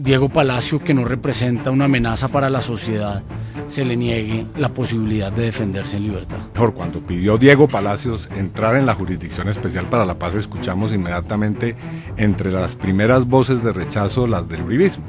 Diego Palacio, que no representa una amenaza para la sociedad, se le niegue la posibilidad de defenderse en libertad. Mejor, cuando pidió Diego Palacios entrar en la Jurisdicción Especial para la Paz, escuchamos inmediatamente entre las primeras voces de rechazo las del uribismo.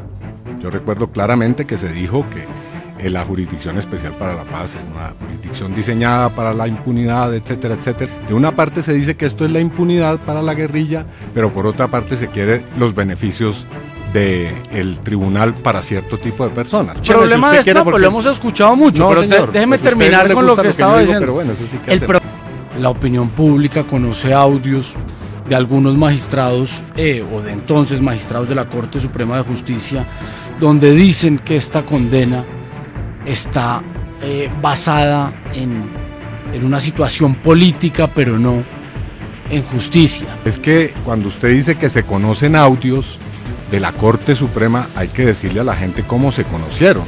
Yo recuerdo claramente que se dijo que la Jurisdicción Especial para la Paz es una jurisdicción diseñada para la impunidad, etcétera, etcétera. De una parte se dice que esto es la impunidad para la guerrilla, pero por otra parte se quiere los beneficios del tribunal para cierto tipo de personas. El problema de esto, pues lo hemos escuchado mucho, no, pero señor, déjeme pues terminar con lo que estaba diciendo. Pero bueno, eso sí que La opinión pública conoce audios de algunos magistrados o de entonces magistrados de la Corte Suprema de Justicia, donde dicen que esta condena está basada en una situación política, pero no en justicia. Es que cuando usted dice que se conocen audios de la Corte Suprema, hay que decirle a la gente cómo se conocieron,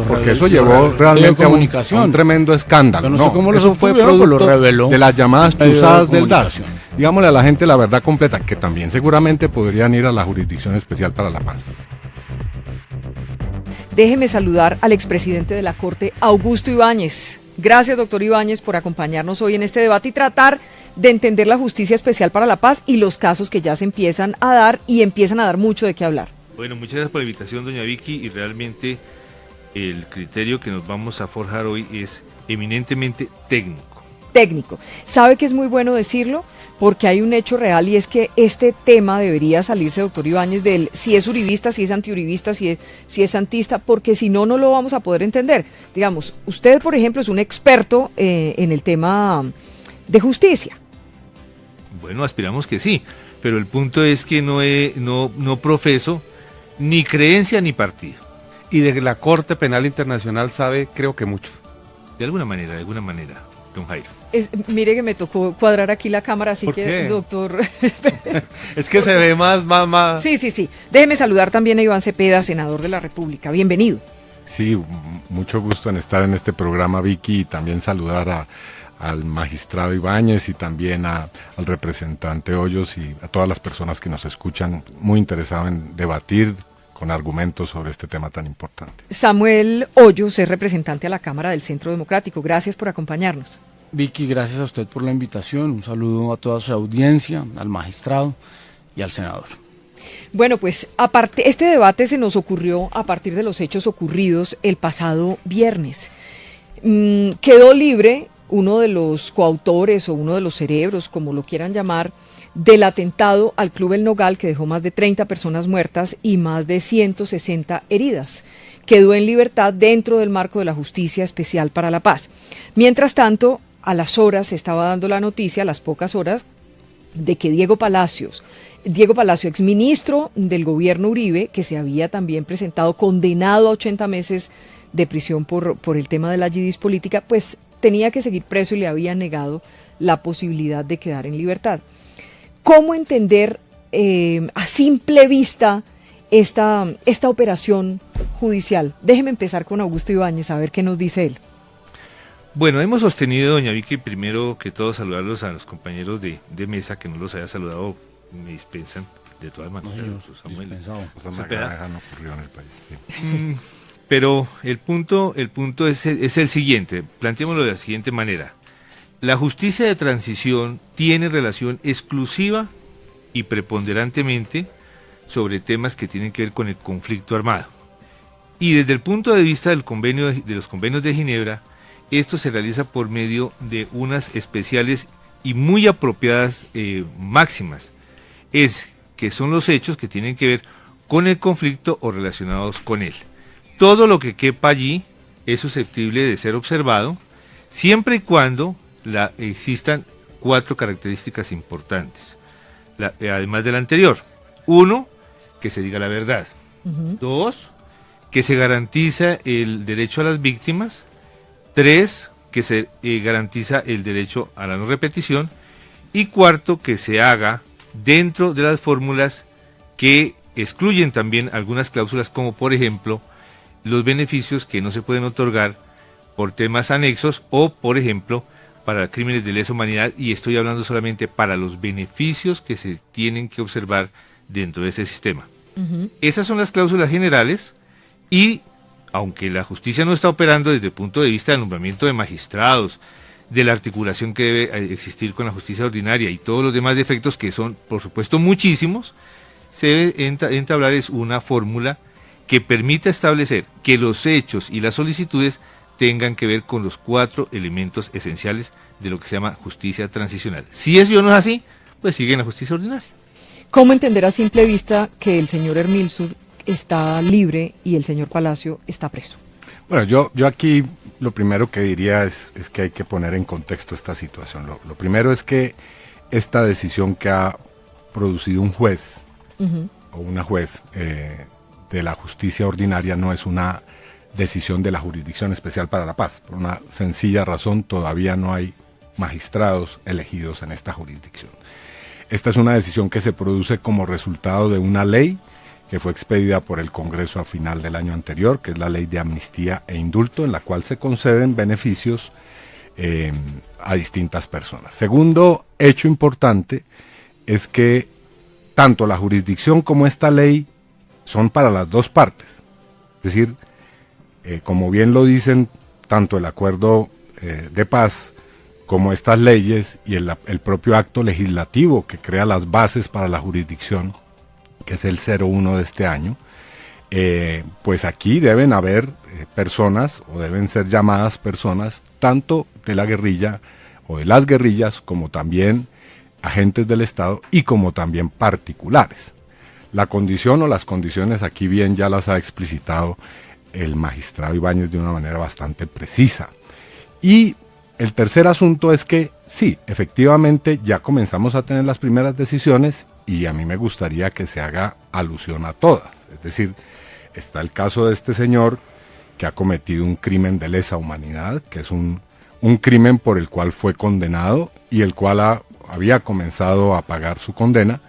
porque eso llevó realmente a un tremendo escándalo. No sé cómo eso fue producto de las llamadas chuzadas del DAS. Digámosle a la gente la verdad completa, que también seguramente podrían ir a la Jurisdicción Especial para la Paz. Déjeme saludar al expresidente de la Corte, Augusto Ibáñez. Gracias, doctor Ibáñez, por acompañarnos hoy en este debate y tratar de entender la Justicia Especial para la Paz y los casos que ya se empiezan a dar y empiezan a dar mucho de qué hablar. Bueno, muchas gracias por la invitación, doña Vicky, y realmente el criterio que nos vamos a forjar hoy es eminentemente técnico. ¿Sabe que es muy bueno decirlo? Porque hay un hecho real y es que este tema debería salirse, doctor Ibáñez, del si es uribista, si es antiuribista, si es santista, porque si no, no lo vamos a poder entender. Digamos, usted, por ejemplo, es un experto en el tema de justicia. Bueno, aspiramos que sí, pero el punto es que no profeso ni creencia ni partido. Y de la Corte Penal Internacional sabe, creo que mucho. De alguna manera, don Jairo. Mire que me tocó cuadrar aquí la cámara, así ¿Por que, qué? doctor... Es que se ve más... Sí. Déjeme saludar también a Iván Cepeda, senador de la República. Bienvenido. Sí, mucho gusto en estar en este programa, Vicky, y también saludar al magistrado Ibáñez y también al representante Hoyos y a todas las personas que nos escuchan, muy interesado en debatir con argumentos sobre este tema tan importante. Samuel Hoyos es representante a la Cámara del Centro Democrático. Gracias por acompañarnos. Vicky, gracias a usted por la invitación. Un saludo a toda su audiencia, al magistrado y al senador. Bueno, pues este debate se nos ocurrió a partir de los hechos ocurridos el pasado viernes. Quedó libre uno de los coautores o uno de los cerebros, como lo quieran llamar, del atentado al Club El Nogal, que dejó más de 30 personas muertas y más de 160 heridas. Quedó en libertad dentro del marco de la Justicia Especial para la Paz. Mientras tanto, a las horas se estaba dando la noticia, a las pocas horas, de que Diego Palacio, exministro del gobierno Uribe, que se había también presentado condenado a 80 meses de prisión por el tema de la yidis política, pues tenía que seguir preso y le había negado la posibilidad de quedar en libertad. ¿Cómo entender a simple vista esta operación judicial? Déjeme empezar con Augusto Ibáñez, a ver qué nos dice él. Bueno, hemos sostenido, doña Vicky, primero que todo saludarlos a los compañeros de mesa, que no los haya saludado, me dispensan de todas maneras. No, Samuel, Esa granja no ocurrió en el país. Sí. Pero el punto es el siguiente, planteémoslo de la siguiente manera. La justicia de transición tiene relación exclusiva y preponderantemente sobre temas que tienen que ver con el conflicto armado. Y desde el punto de vista de los convenios de Ginebra, esto se realiza por medio de unas especiales y muy apropiadas máximas. Es que son los hechos que tienen que ver con el conflicto o relacionados con él. Todo lo que quepa allí es susceptible de ser observado, siempre y cuando existan 4 características importantes, además de la anterior. 1, que se diga la verdad. 2, que se garantiza el derecho a las víctimas. 3, que se garantiza el derecho a la no repetición. Y 4, que se haga dentro de las fórmulas que excluyen también algunas cláusulas, como por ejemplo los beneficios que no se pueden otorgar por temas anexos o, por ejemplo, para crímenes de lesa humanidad, y estoy hablando solamente para los beneficios que se tienen que observar dentro de ese sistema. Esas son las cláusulas generales y, aunque la justicia no está operando desde el punto de vista del nombramiento de magistrados, de la articulación que debe existir con la justicia ordinaria y todos los demás defectos, que son, por supuesto, muchísimos, se debe entablar es una fórmula que permita establecer que los hechos y las solicitudes tengan que ver con los 4 elementos esenciales de lo que se llama justicia transicional. Si eso no es así, pues sigue en la justicia ordinaria. ¿Cómo entender a simple vista que el señor Ermilsur está libre y el señor Palacio está preso? Bueno, yo aquí lo primero que diría es que hay que poner en contexto esta situación. Lo primero es que esta decisión que ha producido un juez o una juez de la justicia ordinaria no es una decisión de la Jurisdicción Especial para la Paz. Por una sencilla razón, todavía no hay magistrados elegidos en esta jurisdicción. Esta es una decisión que se produce como resultado de una ley que fue expedida por el Congreso a final del año anterior, que es la Ley de Amnistía e Indulto, en la cual se conceden beneficios a distintas personas. Segundo hecho importante es que tanto la jurisdicción como esta ley son para las dos partes. Es decir, como bien lo dicen tanto el acuerdo de paz como estas leyes y el propio acto legislativo que crea las bases para la jurisdicción, que es el 01 de este año, pues aquí deben haber personas, o deben ser llamadas personas, tanto de la guerrilla o de las guerrillas, como también agentes del Estado y como también particulares. La condición o las condiciones aquí bien ya las ha explicitado el magistrado Ibáñez de una manera bastante precisa. Y el tercer asunto es que sí, efectivamente ya comenzamos a tener las primeras decisiones y a mí me gustaría que se haga alusión a todas. Es decir, está el caso de este señor que ha cometido un crimen de lesa humanidad, que es un crimen por el cual fue condenado y el cual había comenzado a pagar su condena.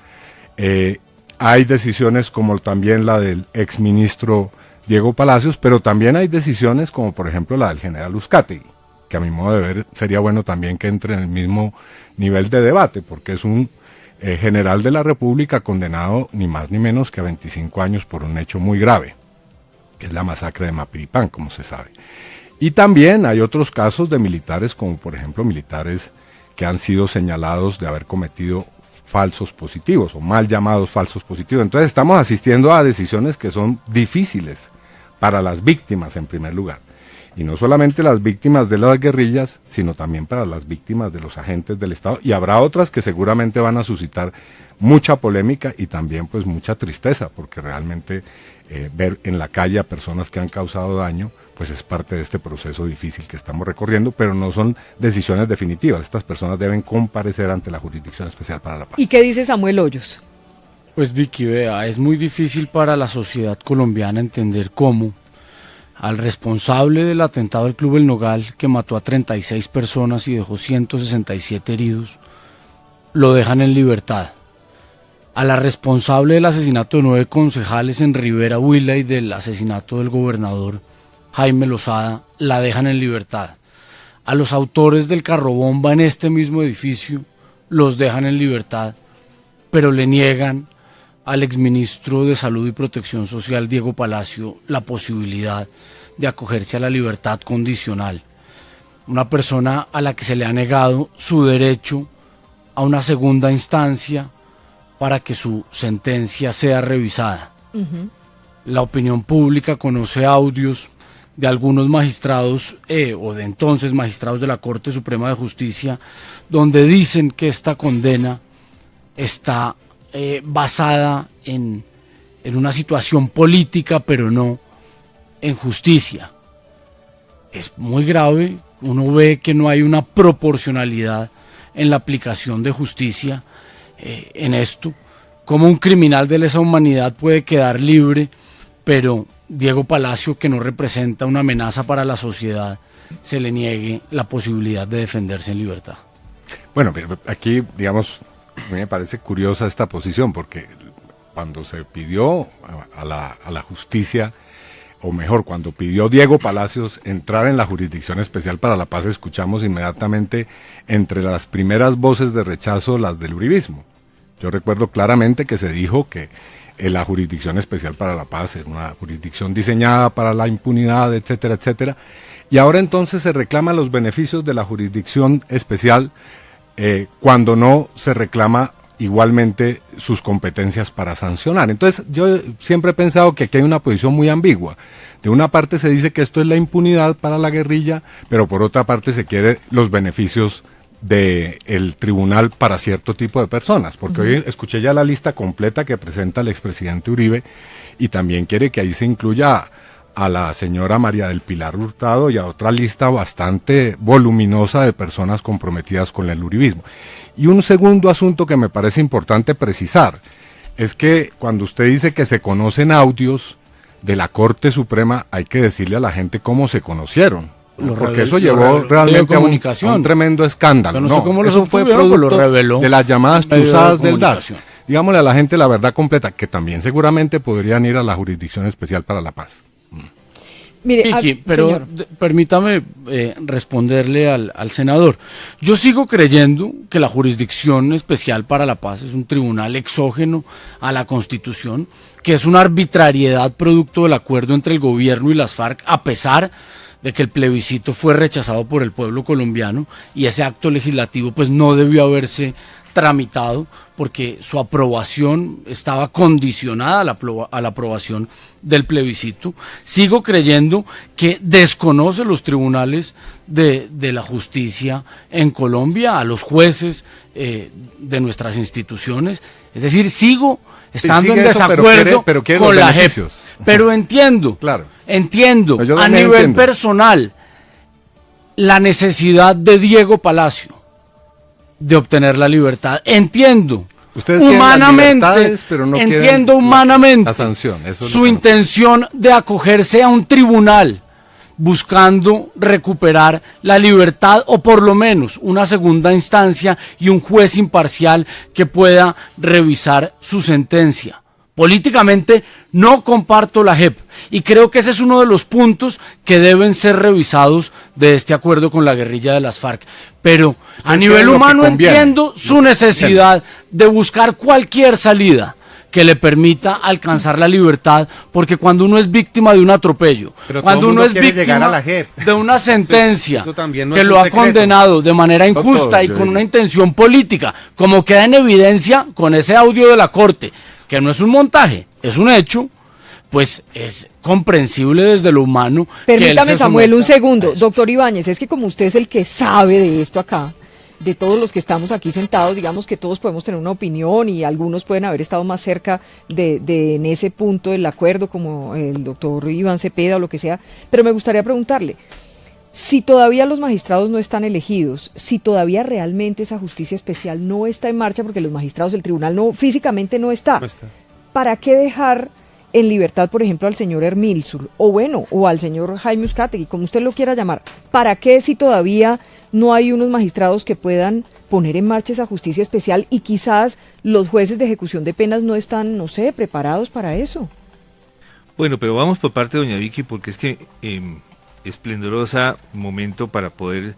Hay decisiones como también la del exministro Diego Palacios, pero también hay decisiones como por ejemplo la del general Uzcategui, que a mi modo de ver sería bueno también que entre en el mismo nivel de debate, porque es un general de la República condenado ni más ni menos que a 25 años por un hecho muy grave, que es la masacre de Mapiripán, como se sabe. Y también hay otros casos de militares, como por ejemplo militares que han sido señalados de haber cometido falsos positivos o mal llamados falsos positivos. Entonces estamos asistiendo a decisiones que son difíciles para las víctimas en primer lugar. Y no solamente las víctimas de las guerrillas, sino también para las víctimas de los agentes del Estado. Y habrá otras que seguramente van a suscitar mucha polémica y también pues mucha tristeza, porque realmente ver en la calle a personas que han causado daño, pues es parte de este proceso difícil que estamos recorriendo, pero no son decisiones definitivas. Estas personas deben comparecer ante la Jurisdicción Especial para la Paz. ¿Y qué dice Samuel Hoyos? Pues Vicky, vea, es muy difícil para la sociedad colombiana entender cómo al responsable del atentado al Club El Nogal, que mató a 36 personas y dejó 167 heridos, lo dejan en libertad. A la responsable del asesinato de 9 concejales en Rivera Huila y del asesinato del gobernador Jaime Lozada, la dejan en libertad. A los autores del carrobomba en este mismo edificio los dejan en libertad, pero le niegan al exministro de Salud y Protección Social, Diego Palacio, la posibilidad de acogerse a la libertad condicional. Una persona a la que se le ha negado su derecho a una segunda instancia para que su sentencia sea revisada. La opinión pública conoce audios de algunos magistrados o de entonces magistrados de la Corte Suprema de Justicia, donde dicen que esta condena está basada en una situación política, pero no en justicia. Es muy grave, uno ve que no hay una proporcionalidad en la aplicación de justicia en esto. Como un criminal de lesa humanidad puede quedar libre, pero Diego Palacio, que no representa una amenaza para la sociedad, se le niegue la posibilidad de defenderse en libertad. Bueno, aquí, digamos, a mí me parece curiosa esta posición, porque cuando se pidió a la justicia, o mejor, cuando pidió Diego Palacios entrar en la Jurisdicción Especial para la Paz, escuchamos inmediatamente entre las primeras voces de rechazo las del uribismo. Yo recuerdo claramente que se dijo que la Jurisdicción Especial para la Paz, era una jurisdicción diseñada para la impunidad, etcétera, etcétera. Y ahora entonces se reclaman los beneficios de la Jurisdicción Especial cuando no se reclama igualmente sus competencias para sancionar. Entonces yo siempre he pensado que aquí hay una posición muy ambigua. De una parte se dice que esto es la impunidad para la guerrilla, pero por otra parte se quiere los beneficios del tribunal para cierto tipo de personas, porque hoy escuché ya la lista completa que presenta el expresidente Uribe y también quiere que ahí se incluya a la señora María del Pilar Hurtado y a otra lista bastante voluminosa de personas comprometidas con el uribismo. Y un segundo asunto que me parece importante precisar es que cuando usted dice que se conocen audios de la Corte Suprema, hay que decirle a la gente cómo se conocieron. Porque eso llevó realmente a un tremendo escándalo. No sé cómo eso fue producto de las llamadas chuzadas del DAS. Digámosle a la gente la verdad completa, que también seguramente podrían ir a la Jurisdicción Especial para la Paz. Mire, Vicky, pero permítame responderle al senador. Yo sigo creyendo que la Jurisdicción Especial para la Paz es un tribunal exógeno a la Constitución, que es una arbitrariedad producto del acuerdo entre el gobierno y las FARC, a pesar de que el plebiscito fue rechazado por el pueblo colombiano y ese acto legislativo pues no debió haberse tramitado porque su aprobación estaba condicionada a la aprobación del plebiscito. Sigo creyendo que desconoce los tribunales de la justicia en Colombia, a los jueces de nuestras instituciones. Es decir, sigo estando en desacuerdo con la JEP. Pero entiendo, claro. Entiendo a nivel personal la necesidad de Diego Palacio de obtener la libertad. Entiendo humanamente, pero no entiendo humanamente la sanción, su intención de acogerse a un tribunal buscando recuperar la libertad o por lo menos una segunda instancia y un juez imparcial que pueda revisar su sentencia. Políticamente no comparto la JEP y creo que ese es uno de los puntos que deben ser revisados de este acuerdo con la guerrilla de las FARC. Pero a nivel humano entiendo su necesidad de buscar cualquier salida que le permita alcanzar la libertad, porque cuando uno es víctima de un atropello, cuando uno es víctima de una sentencia que lo ha condenado de manera injusta y con una intención política, como queda en evidencia con ese audio de la Corte, que no es un montaje, es un hecho, pues es comprensible desde lo humano. Permítame, Samuel, un segundo. Doctor Ibáñez, es que como usted es el que sabe de esto acá, de todos los que estamos aquí sentados, digamos que todos podemos tener una opinión y algunos pueden haber estado más cerca de en ese punto del acuerdo, como el doctor Iván Cepeda o lo que sea, pero me gustaría preguntarle, si todavía los magistrados no están elegidos, si todavía realmente esa justicia especial no está en marcha, porque los magistrados, el tribunal no físicamente no está, ¿para qué dejar en libertad, por ejemplo, al señor Hermilsul, o al señor Jaime Uzcategui, como usted lo quiera llamar? ¿Para qué si todavía no hay unos magistrados que puedan poner en marcha esa justicia especial y quizás los jueces de ejecución de penas no están, no sé, preparados para eso? Bueno, pero vamos por parte de doña Vicky, porque es que esplendorosa momento para poder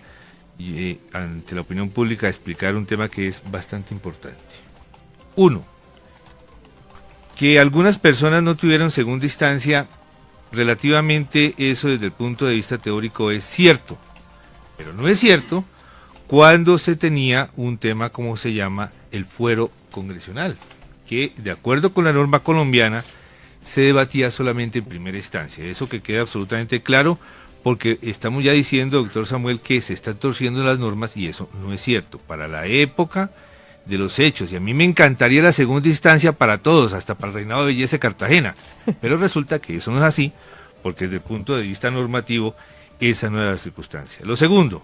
ante la opinión pública explicar un tema que es bastante importante. Uno, que algunas personas no tuvieron segunda instancia, relativamente eso desde el punto de vista teórico es cierto, pero no es cierto cuando se tenía un tema como se llama el fuero congresional, que de acuerdo con la norma colombiana se debatía solamente en primera instancia. Eso que queda absolutamente claro, porque estamos ya diciendo, doctor Samuel, que se están torciendo las normas y eso no es cierto. Para la época de los hechos, y a mí me encantaría la segunda instancia para todos, hasta para el reinado de belleza de Cartagena, pero resulta que eso no es así, porque desde el punto de vista normativo, esa no era la circunstancia. Lo segundo,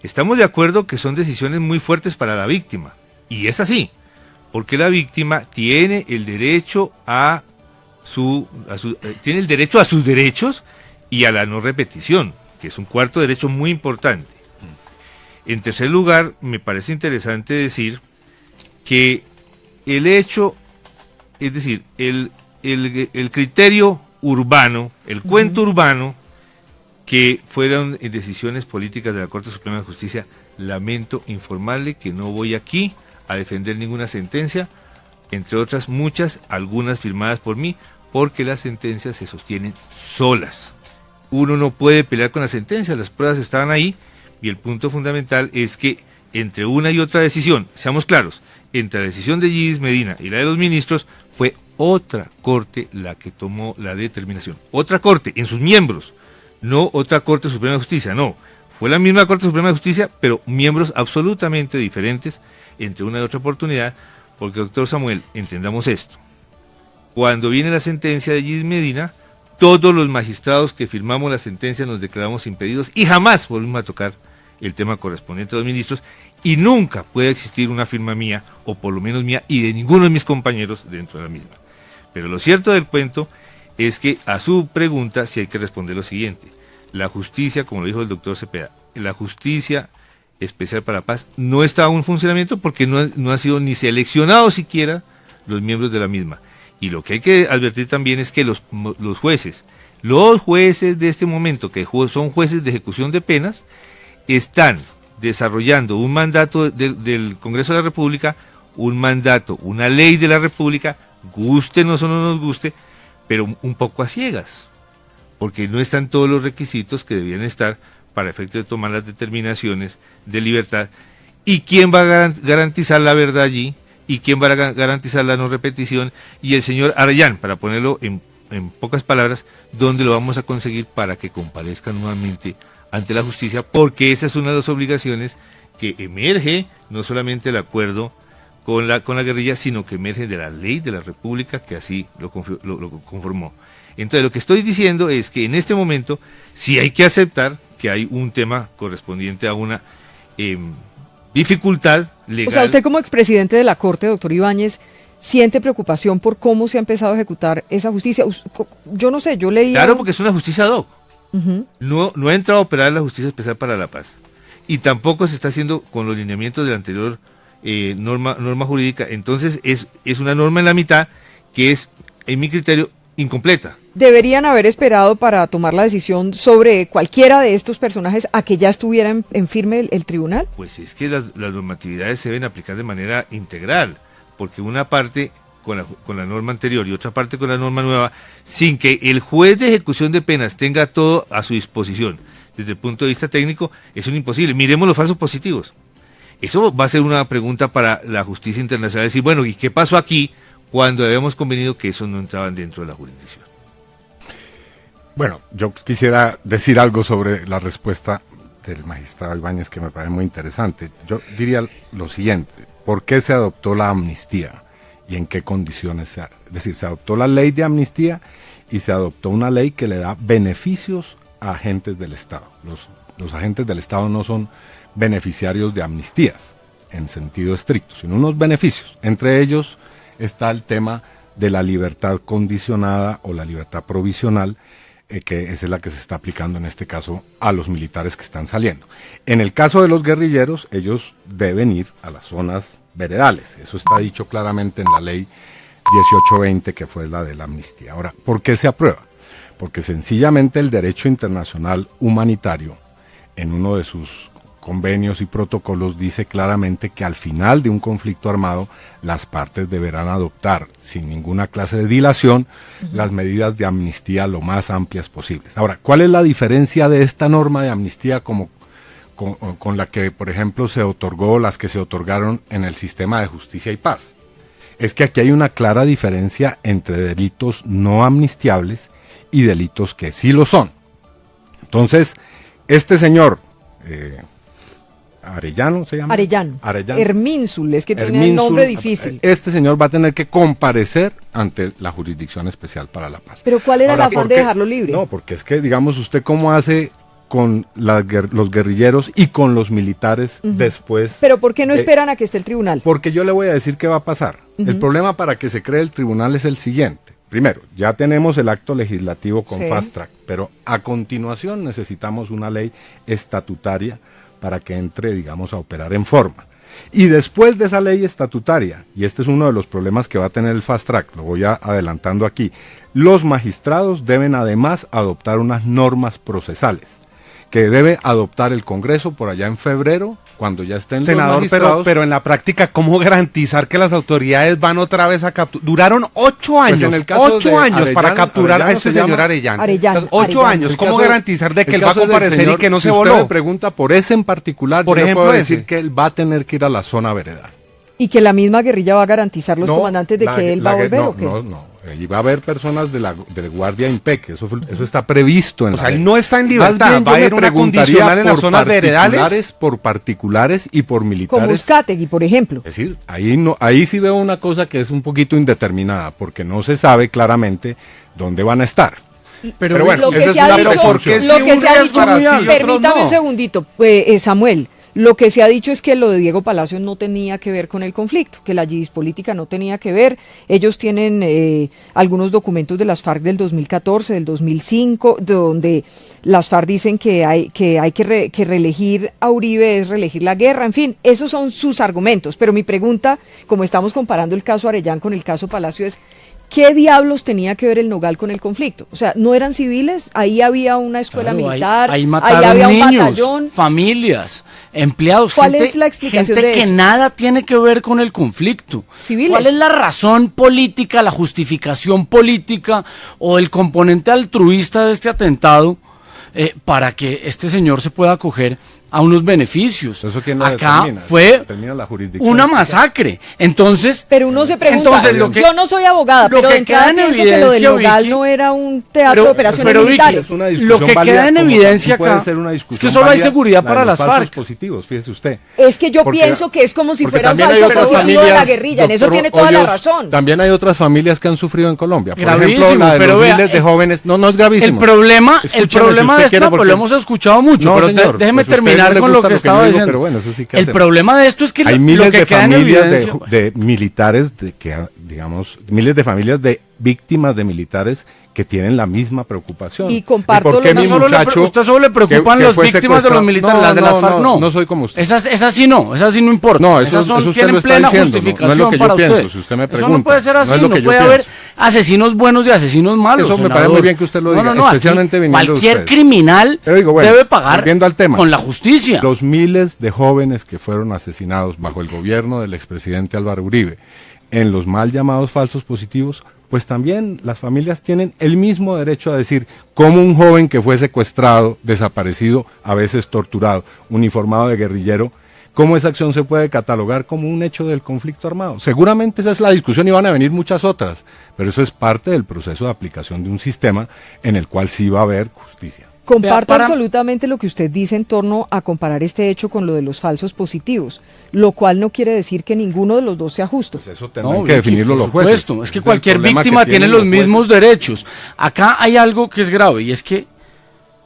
estamos de acuerdo que son decisiones muy fuertes para la víctima, y es así, porque la víctima tiene el derecho tiene el derecho a sus derechos y a la no repetición, que es un cuarto derecho muy importante. En tercer lugar, me parece interesante decir que el hecho, es decir, el criterio urbano, el cuento urbano, que fueron decisiones políticas de la Corte Suprema de Justicia, lamento informarle que no voy aquí a defender ninguna sentencia, entre otras muchas, algunas firmadas por mí, porque las sentencias se sostienen solas. Uno no puede pelear con las sentencias, las pruebas estaban ahí, y el punto fundamental es que entre una y otra decisión, seamos claros, entre la decisión de Yidis Medina y la de los ministros, fue otra corte la que tomó la determinación. Otra corte, en sus miembros, no otra Corte Suprema de Justicia, no. Fue la misma Corte Suprema de Justicia, pero miembros absolutamente diferentes entre una y otra oportunidad, porque, doctor Samuel, entendamos esto. Cuando viene la sentencia de Yidis Medina, todos los magistrados que firmamos la sentencia nos declaramos impedidos y jamás volvimos a tocar el tema correspondiente a los ministros, y nunca puede existir una firma mía, o por lo menos mía, y de ninguno de mis compañeros dentro de la misma. Pero lo cierto del cuento es que a su pregunta sí hay que responder lo siguiente. La justicia, como lo dijo el doctor Cepeda, la justicia especial para la paz no está aún en funcionamiento porque no han sido ni seleccionados siquiera los miembros de la misma. Y lo que hay que advertir también es que los jueces de este momento, que son jueces de ejecución de penas, están desarrollando un mandato del Congreso de la República, un mandato, una ley de la República, gústenos o no nos guste, pero un poco a ciegas, porque no están todos los requisitos que debían estar para efecto de tomar las determinaciones de libertad. ¿Y quién va a garantizar la verdad allí? ¿Y quién va a garantizar la no repetición? Y el señor Arellán, para ponerlo en pocas palabras, ¿dónde lo vamos a conseguir para que comparezca nuevamente ante la justicia? Porque esa es una de las obligaciones que emerge, no solamente el acuerdo con la guerrilla, sino que emerge de la ley de la República, que así lo conformó. Entonces, lo que estoy diciendo es que en este momento sí hay que aceptar que hay un tema correspondiente a una dificultad legal. O sea, usted como expresidente de la Corte, doctor Ibáñez, ¿siente preocupación por cómo se ha empezado a ejecutar esa justicia? Yo no sé, yo leí... Claro, porque es una justicia ad hoc. Uh-huh. No ha entrado a operar la Justicia Especial para la Paz. Y tampoco se está haciendo con los lineamientos de la anterior norma jurídica. Entonces es una norma en la mitad que es, en mi criterio, incompleta. ¿Deberían haber esperado para tomar la decisión sobre cualquiera de estos personajes a que ya estuviera en firme el tribunal? Pues es que las normatividades se deben aplicar de manera integral, porque una parte con la norma anterior y otra parte con la norma nueva, sin que el juez de ejecución de penas tenga todo a su disposición desde el punto de vista técnico, es un imposible. Miremos los falsos positivos. Eso va a ser una pregunta para la justicia internacional, decir, bueno, ¿y qué pasó aquí cuando habíamos convenido que esos no entraban dentro de la jurisdicción? Bueno, yo quisiera decir algo sobre la respuesta del magistrado Ibáñez que me parece muy interesante. Yo diría lo siguiente: ¿por qué se adoptó la amnistía y en qué condiciones? Es decir, se adoptó la ley de amnistía y se adoptó una ley que le da beneficios a agentes del Estado. Los agentes del Estado no son beneficiarios de amnistías en sentido estricto, sino unos beneficios. Entre ellos está el tema de la libertad condicionada o la libertad provisional, que es la que se está aplicando en este caso a los militares que están saliendo. En el caso de los guerrilleros, ellos deben ir a las zonas veredales. Eso está dicho claramente en la ley 1820, que fue la de la amnistía. Ahora, ¿por qué se aprueba? Porque sencillamente el derecho internacional humanitario, en uno de sus convenios y protocolos, dice claramente que al final de un conflicto armado las partes deberán adoptar sin ninguna clase de dilación las medidas de amnistía lo más amplias posibles. Ahora, ¿cuál es la diferencia de esta norma de amnistía con la que, por ejemplo, se otorgó, las que se otorgaron en el sistema de justicia y paz? Es que aquí hay una clara diferencia entre delitos no amnistiables y delitos que sí lo son. Entonces, este señor... Arellano se llama. Arellano. Hermínsul, es que tiene el nombre difícil. Este señor va a tener que comparecer ante la Jurisdicción Especial para la Paz. Pero ¿cuál era el afán de dejarlo libre? No, porque es que, digamos, usted cómo hace con los guerrilleros y con los militares después. Pero ¿por qué no esperan a que esté el tribunal? Porque yo le voy a decir qué va a pasar. El problema para que se cree el tribunal es el siguiente. Primero, ya tenemos el acto legislativo con fast track, pero a continuación necesitamos una ley estatutaria para que entre, digamos, a operar en forma. Y después de esa ley estatutaria, y este es uno de los problemas que va a tener el fast track, lo voy adelantando aquí, los magistrados deben además adoptar unas normas procesales, que debe adoptar el Congreso por allá en febrero cuando ya estén los Senador, magistrados. pero en la práctica, ¿cómo garantizar que las autoridades van otra vez a capturar? Duraron 8 años, Pues en el caso 8 de años para Arellano, capturar a Arellano este se señor llama Arellano. Arellano, 8 Arellano. años, El ¿cómo caso- garantizar de que el él va a caso del comparecer y señor, que no se si usted voló? me pregunta por ese en particular, Por yo le ejemplo, puedo ese. decir que él va a tener que ir a la zona veredal. Y que la misma guerrilla va a garantizar los No, comandantes de la- que él va la a gue- volver, no, ¿o qué? No. Y va a haber personas del Guardia IMPEC, eso está previsto en O la sea, él ley. no está en Más libertad, bien, va a yo me haber una preguntaría condicional en las por zonas veredales. Por particulares y por Como militares. Uzcategui, por ejemplo. Es decir, ahí sí veo una cosa que es un poquito indeterminada, porque no se sabe claramente dónde van a estar. Pero bueno, Lo que esa es se ha una dicho, proporción. lo que se ha dicho, para sí y otros permítame no? un segundito, Samuel, lo que se ha dicho es que lo de Diego Palacio no tenía que ver con el conflicto, que la yidis política no tenía que ver. Ellos tienen algunos documentos de las FARC del 2014, del 2005, donde las FARC dicen que hay que reelegir a Uribe es reelegir la guerra, en fin, esos son sus argumentos. Pero mi pregunta, como estamos comparando el caso Arellán con el caso Palacio, es ¿qué diablos tenía que ver el Nogal con el conflicto? O sea, ¿no eran civiles? Ahí había una escuela Claro, militar, ahí ahí mataron había un niños, batallón. familias, empleados. ¿Cuál gente, es la explicación gente de que eso? nada tiene que ver con el conflicto. Civiles. ¿Cuál es la razón política, la justificación política o el componente altruista de este atentado para que este señor se pueda acoger a unos beneficios? Eso quién lo Acá determina, fue determina la jurisdicción. una masacre. Entonces, Pero uno se pregunta, Entonces, lo que- yo no soy abogada, lo pero que de entrada queda en pienso que lo del evidencia, Nogal Vicky, no era un teatro de operaciones Vicky, militares. Es una lo discusión que válida, queda en como evidencia también puede acá ser una es discusión que solo hay válida seguridad la para de los las falsos FARC. positivos, fíjese usted. Es que yo Porque- pienso que es como si porque fuera un también hay falso otras positivo de la familias, guerrilla, en eso doctor tiene toda la Hoyos, razón. También hay otras familias que han sufrido en Colombia. Por Gravísimo, ejemplo, la de pero los vea, miles de jóvenes. No es gravísimo. El problema Escúcheme, de si usted esto quiere, pues, porque- lo hemos escuchado mucho, No, pero señor, déjeme pues a usted terminar no le con lo gusta que lo que yo estaba digo, diciendo. pero bueno, eso sí que El hacemos. problema de esto es que Hay lo miles que de queda en familias evidencia, de militares, digamos, miles de familias de víctimas de militares que tienen la misma preocupación. Y comparto ¿Por qué lo mi mismo. muchacho usted solo le preocupan que las fue víctimas de los secuestrado? militares, las de las FARC no. No soy como usted. esas sí no importa. No, eso Esas son- usted tienen lo está plena diciendo, no es justificación lo que yo para pienso, usted. si usted me Eso no pregunta, puede ser no así, es no, lo que yo puede pienso. haber asesinos buenos y asesinos malos. Eso me parece senador. muy bien que usted lo diga, aquí especialmente viniendo de cualquier usted. criminal Pero digo, bueno, debe pagar volviendo al tema, con la justicia. Los miles de jóvenes que fueron asesinados bajo el gobierno del expresidente Álvaro Uribe en los mal llamados falsos positivos, pues también las familias tienen el mismo derecho a decir cómo un joven que fue secuestrado, desaparecido, a veces torturado, uniformado de guerrillero, cómo esa acción se puede catalogar como un hecho del conflicto armado. Seguramente esa es la discusión y van a venir muchas otras, pero eso es parte del proceso de aplicación de un sistema en el cual sí va a haber justicia. Comparto Para- absolutamente lo que usted dice en torno a comparar este hecho con lo de los falsos positivos, lo cual no quiere decir que ninguno de los dos sea justo. Pues eso tendrán No, que Vicky, definirlo por los jueces. supuesto. Es que Ese cualquier el problema víctima que tiene tienen los jueces. mismos derechos. Acá hay algo que es grave y es que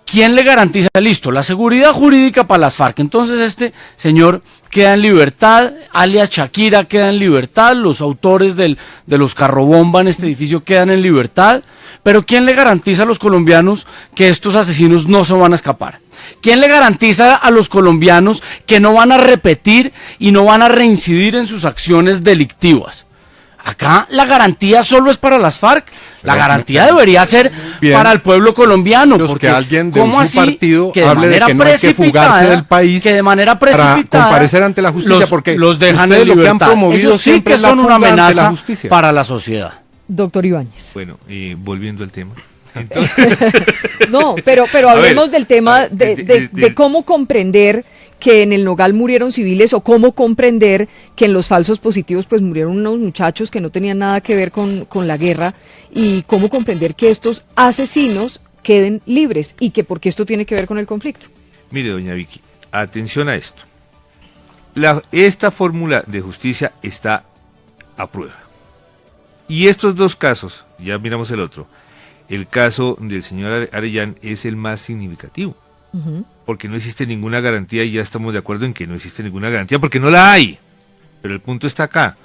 ¿quién le garantiza? Listo, la seguridad jurídica para las FARC. Entonces este señor queda en libertad, alias Shakira queda en libertad, los autores de los carrobomba en este edificio quedan en libertad, pero ¿quién le garantiza a los colombianos que estos asesinos no se van a escapar? ¿Quién le garantiza a los colombianos que no van a repetir y no van a reincidir en sus acciones delictivas? Acá la garantía solo es para las FARC. La garantía debería ser Bien. para el pueblo colombiano. Los Porque que alguien de ¿cómo su así partido que hable de manera que no hay que precipitada, fugarse del país que de manera para precipitada comparecer ante la justicia? Porque los dejan ustedes en lo que han libertad. promovido Eso sí siempre que es la son una fuga ante la amenaza justicia. para la sociedad. Doctor Ibáñez. Bueno, volviendo al tema. Entonces, No, pero A hablemos ver, del tema a ver, de cómo comprender que en el Nogal murieron civiles o cómo comprender que en los falsos positivos pues murieron unos muchachos que no tenían nada que ver con la guerra y cómo comprender que estos asesinos queden libres y que porque esto tiene que ver con el conflicto. mire, doña Vicky, atención a esto. Esta fórmula de justicia está a prueba. Y estos dos casos, ya miramos el otro, el caso del señor Arellán es el más significativo, Ujú. porque no existe ninguna garantía y ya estamos de acuerdo en que no existe ninguna garantía porque no la hay. Pero el punto está acá.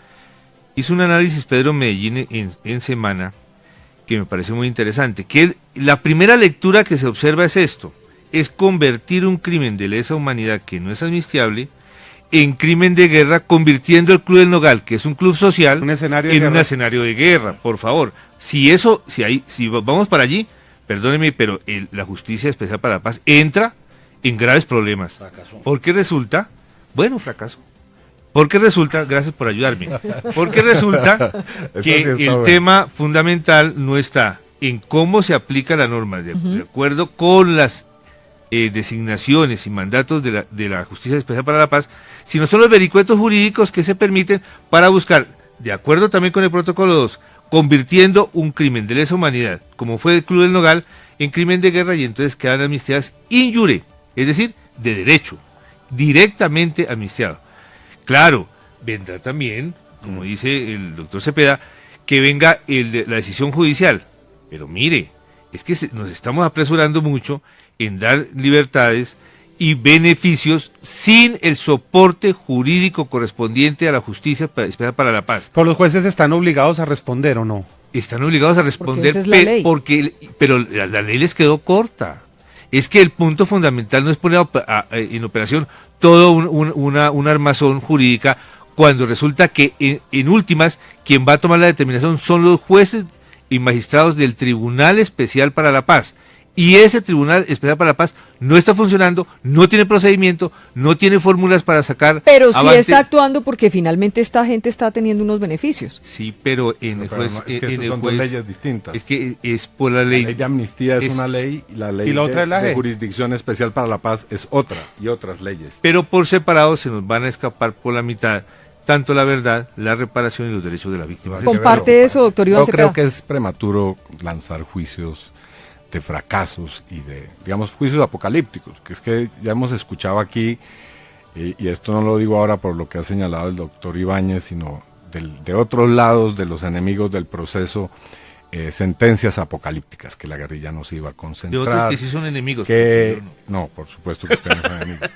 Hizo un análisis Pedro Medellín en semana que me pareció muy interesante, que la primera lectura que se observa es esto, es convertir un crimen de lesa humanidad que no es amnistiable en crimen de guerra, convirtiendo el Club del Nogal, que es un club social, Un escenario de en un guerra. escenario de guerra, por favor. Si vamos para allí, perdóneme, pero la Justicia Especial para la Paz entra en graves problemas. Porque resulta, Bueno, fracaso. Porque resulta, gracias por ayudarme, porque resulta que el tema fundamental no está en cómo se aplica la norma, de acuerdo con las designaciones y mandatos de la Justicia Especial para la Paz, sino son los vericuetos jurídicos que se permiten para buscar, de acuerdo también con el protocolo 2, convirtiendo un crimen de lesa humanidad, como fue el Club del Nogal, en crimen de guerra, y entonces quedan amnistiadas in iure, es decir, de derecho, directamente amnistiado. Claro, vendrá también, como dice el doctor Cepeda, que venga la decisión judicial, pero mire, es que nos estamos apresurando mucho en dar libertades y beneficios sin el soporte jurídico correspondiente a la Justicia Especial para la Paz. ¿Pero los jueces están obligados a responder o no? Están obligados a responder, Porque esa es la ley. pero la ley les quedó corta. Es que el punto fundamental no es poner en operación todo una armazón jurídica, cuando resulta que en últimas quien va a tomar la determinación son los jueces y magistrados del Tribunal Especial para la Paz. Y ese Tribunal Especial para la Paz no está funcionando, no tiene procedimiento, no tiene fórmulas para sacar Pero sí avante. está actuando porque finalmente esta gente está teniendo unos beneficios. Sí, pero en el juez... es que esas son dos leyes distintas. Es que es por la ley. La ley de amnistía es una ley y la ley ¿Y la otra es la de G? Jurisdicción Especial para la Paz es otra y otras leyes. Pero por separado se nos van a escapar por la mitad tanto la verdad, la reparación y los derechos de la víctima. Comparte eso, doctor Iván Yo creo Cepeda. que es prematuro lanzar juicios de fracasos y de, digamos, juicios apocalípticos, que es que ya hemos escuchado aquí, y esto no lo digo ahora por lo que ha señalado el doctor Ibáñez, sino de otros lados, de los enemigos del proceso, sentencias apocalípticas, que la guerrilla no se iba a De concentrar. otros que sí son enemigos. Que, porque yo no. no, por supuesto que ustedes no son enemigos.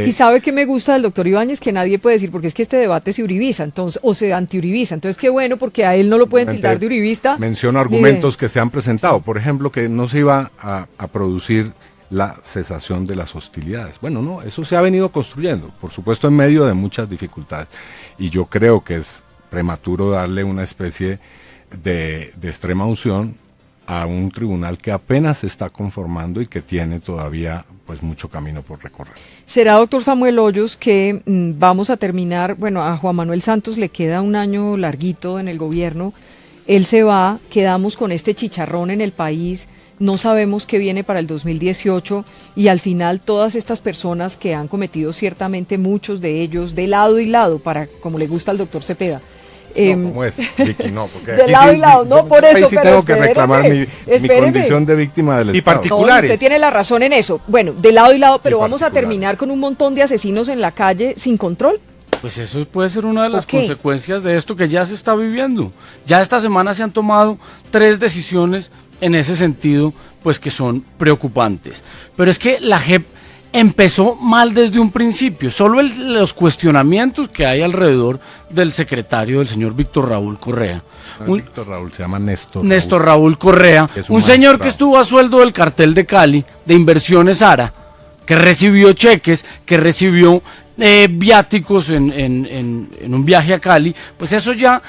Y sabe que me gusta del doctor Ibáñez, que nadie puede decir, porque es que este debate se uribiza, entonces, o se antiuribiza, entonces qué bueno, porque a él no lo pueden tildar de uribista. Menciono argumentos que se han presentado, por ejemplo, que no se iba a producir la cesación de las hostilidades. Bueno, no, eso se ha venido construyendo, por supuesto en medio de muchas dificultades, y yo creo que es prematuro darle una especie de extrema unción a un tribunal que apenas se está conformando y que tiene todavía pues mucho camino por recorrer. Será, doctor Samuel Hoyos, que vamos a terminar, bueno, a Juan Manuel Santos le queda un año larguito en el gobierno, él se va, quedamos con este chicharrón en el país, no sabemos qué viene para el 2018 y al final todas estas personas que han cometido ciertamente muchos de ellos de lado y lado, para como le gusta al doctor Cepeda. No, ¿cómo es, Vicky? No, porque de aquí lado sí, y lado, no por eso, ahí sí pero tengo que reclamar mi espéreme. condición de víctima del Y Estado. particulares. Usted tiene la razón en eso. Bueno, de lado y lado, pero Y vamos a particulares. terminar con un montón de asesinos en la calle sin control. Pues eso puede ser una de las ¿Por qué? consecuencias de esto que ya se está viviendo. Ya esta semana se han tomado 3 decisiones en ese sentido, pues que son preocupantes. Pero es que la JEP empezó mal desde un principio. Solo los cuestionamientos que hay alrededor del secretario, del señor Víctor Raúl Correa. No es Víctor Raúl, se llama Néstor. Néstor Raúl Correa, Es un un señor magistrado. que estuvo a sueldo del cartel de Cali, de Inversiones Ara, que recibió cheques, que recibió viáticos en un viaje a Cali, pues eso ya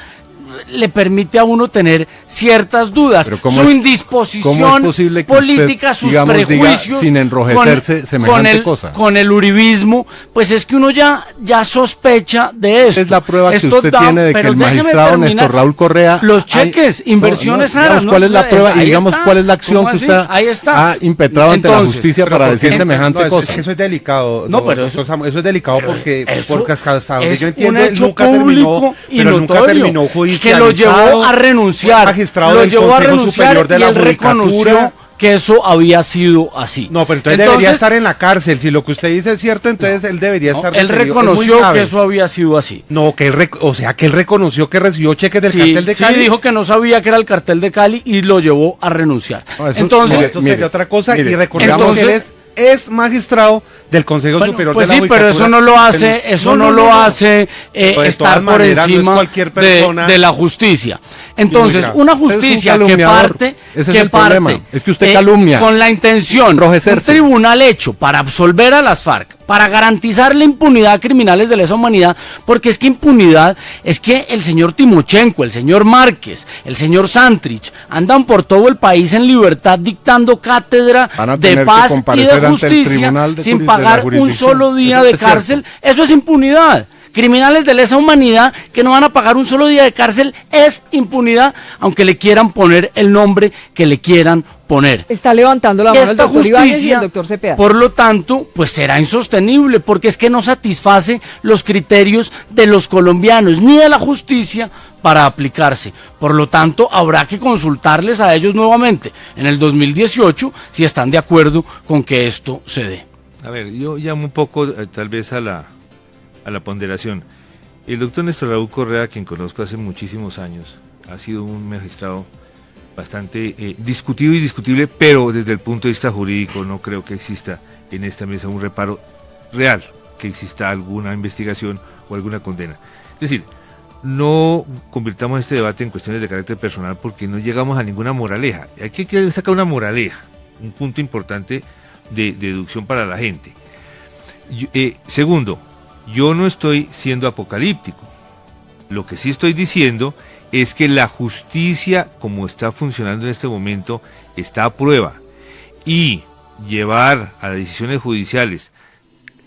le permite a uno tener ciertas dudas. Pero ¿cómo Su es- indisposición cómo es posible que política, usted, sus digamos, diga prejuicios, sin enrojecerse semejante cosa? Con el uribismo, pues es que uno ya sospecha de esto. Es la prueba que Esto usted da- tiene de que pero el déjeme magistrado terminar. Néstor Raúl Correa... Los cheques, Inversiones Ara, digamos, ¿no? ¿cuál es la prueba? Y Ahí digamos, está. ¿cuál es la acción ¿Cómo que así? usted Ahí está. ha impetrado ante la Entonces, justicia Pero para ¿por qué? decir semejante No, cosa? Es que eso es delicado. No, pero doctor Samuel, eso es delicado porque eso hasta donde es yo entiendo, un él hecho nunca terminó, público y pero nunca notorio, terminó que judicializado. lo llevó a renunciar, Fue magistrado lo del llevó a Consejo renunciar Superior de y la él reconoció Judicatura. que eso había sido así. No, pero entonces debería estar en la cárcel. Si lo que usted dice es cierto, entonces él debería No, estar él detenido. Es muy reconoció grave. que eso había sido así. No, que él o sea, que él reconoció que recibió cheques del Sí, cartel de Cali. sí, dijo que no sabía que era el cartel de Cali y lo llevó a renunciar. No, eso- Entonces, mire, Eso sería otra cosa. mire, y recordamos que él es magistrado del Consejo bueno, Superior pues de la sí, pero eso no lo hace, de estar todas por maneras, no es encima cualquier persona. de la justicia. Entonces, grave. una Usted es un justicia que calumniador. parte, Ese es el problema. Es que usted calumnia. con la intención, un Enrojecerse. tribunal hecho para absolver a las FARC, para garantizar la impunidad a criminales de lesa humanidad, porque es que impunidad es que el señor Timochenko, el señor Márquez, el señor Santrich andan por todo el país en libertad dictando cátedra Van a de tener que paz y comparecer de ante el justicia tribunal de sin la pagar un jurisdicción. solo día Eso de es cierto. cárcel, eso es impunidad. Criminales de lesa humanidad que no van a pagar un solo día de cárcel es impunidad, aunque le quieran poner el nombre que le quieran poner. Está levantando la Y mano el esta doctor Ibáñez y justicia, el doctor Cepeda. por lo tanto, pues será insostenible, porque es que no satisface los criterios de los colombianos, ni de la justicia, para aplicarse. Por lo tanto, habrá que consultarles a ellos nuevamente en el 2018 si están de acuerdo con que esto se dé. A ver, yo llamo un poco tal vez a la ponderación. El doctor Néstor Raúl Correa, quien conozco hace muchísimos años, ha sido un magistrado bastante discutido y discutible, pero desde el punto de vista jurídico no creo que exista en esta mesa un reparo real, que exista alguna investigación o alguna condena. Es decir, no convirtamos este debate en cuestiones de carácter personal porque no llegamos a ninguna moraleja. Aquí hay que sacar una moraleja, un punto importante de deducción para la gente. Segundo, yo no estoy siendo apocalíptico. Lo que sí estoy diciendo es que la justicia, como está funcionando en este momento, está a prueba. Y llevar a las decisiones judiciales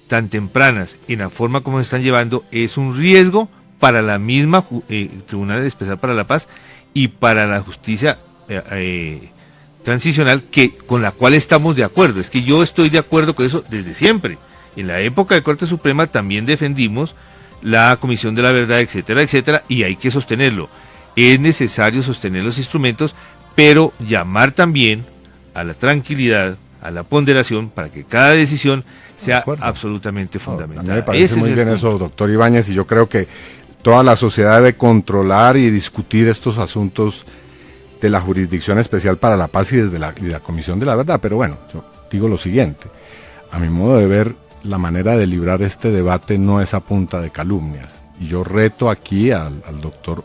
tan tempranas en la forma como se están llevando es un riesgo para la misma Tribunal Especial para la Paz y para la justicia transicional con la cual estamos de acuerdo. Es que yo estoy de acuerdo con eso desde siempre. En la época de Corte Suprema también defendimos la Comisión de la Verdad, etcétera, etcétera, y hay que sostenerlo. Es necesario sostener los instrumentos, pero llamar también a la tranquilidad, a la ponderación, para que cada decisión sea absolutamente fundamental. A mí me parece Ese muy es el bien punto. eso, doctor Ibáñez, y yo creo que toda la sociedad debe controlar y discutir estos asuntos de la Jurisdicción Especial para la Paz y desde la Comisión de la Verdad. Pero bueno, yo digo lo siguiente, a mi modo de ver, la manera de librar este debate no es a punta de calumnias. Y yo reto aquí al doctor